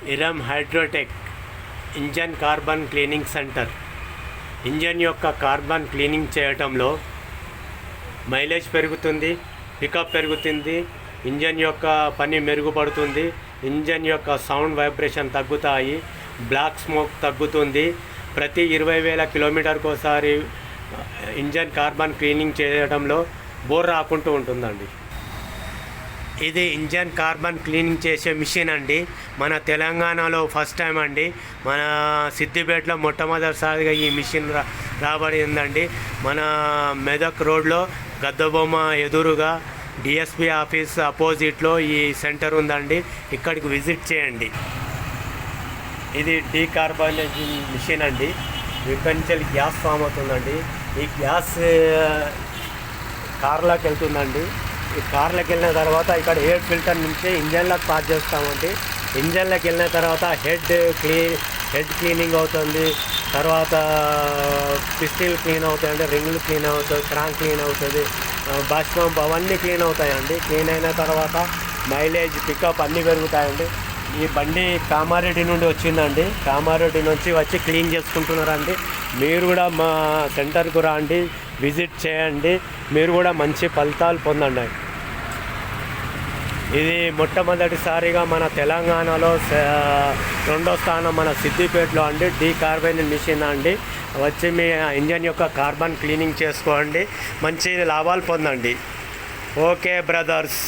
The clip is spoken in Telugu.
ERAM HYDRO TECH engine carbon cleaning centre. Engine యొక్క కార్బన్ క్లీనింగ్ చేయటంలో మైలేజ్ పెరుగుతుంది, పికప్ పెరుగుతుంది, ఇంజన్ యొక్క పని మెరుగుపడుతుంది, ఇంజన్ యొక్క సౌండ్ వైబ్రేషన్ తగ్గుతాయి, బ్లాక్ స్మోక్ తగ్గుతుంది. ప్రతి 20,000 కిలోమీటర్కి ఒకసారి ఇంజన్ కార్బన్ క్లీనింగ్ చేయడంలో బోర్ రాకుంటూ ఉంటుందండి. ఇది ఇంజన్ కార్బన్ క్లీనింగ్ చేసే మిషన్ అండి. మన తెలంగాణలో ఫస్ట్ టైం అండి. మన సిద్దిపేటలో మొట్టమొదటిసారిగా ఈ మిషన్ రాబడిందండి. మన మెదక్ రోడ్లో గద్దబొమ్మ ఎదురుగా డిఎస్పి ఆఫీస్ అపోజిట్లో ఈ సెంటర్ ఉందండి. ఇక్కడికి విజిట్ చేయండి. ఇది డీకార్బనైజింగ్ మిషన్ అండి. ఇక్కడి నుంచి గ్యాస్ ఫామ్ అవుతుందండి. ఈ గ్యాస్ కార్లోకి వెళ్తుందండి. ఈ కార్లోకి వెళ్ళిన తర్వాత ఇక్కడ ఎయిర్ ఫిల్టర్ నుంచి ఇంజన్లోకి పాస్ చేస్తామండి. ఇంజన్లోకి వెళ్ళిన తర్వాత హెడ్ క్లీనింగ్ అవుతుంది, తర్వాత పిస్టిల్ క్లీన్ అవుతాయండి, రింగులు క్లీన్ అవుతుంది, క్రాంక్ క్లీన్ అవుతుంది, బస్ పంప్ అవన్నీ క్లీన్ అవుతాయండి. క్లీన్ అయిన తర్వాత మైలేజ్, పికప్ అన్నీ పెరుగుతాయండి. ఈ బండి కామారెడ్డి నుండి వచ్చిందండి. కామారెడ్డి నుంచి వచ్చి క్లీన్ చేసుకుంటున్నారండి. మీరు కూడా మా సెంటర్కు రండి, విజిట్ చేయండి, మీరు కూడా మంచి ఫలితాలు పొందండి. ఇది మొట్టమొదటిసారిగా మన తెలంగాణలో రెండో స్థానం మన సిద్దిపేటలో అండి. డీకార్బనైజింగ్ మిషన్ అండి. వచ్చి మీ ఇంజన్ యొక్క కార్బన్ క్లీనింగ్ చేసుకోండి, మంచి లాభాలు పొందండి. Okay brothers.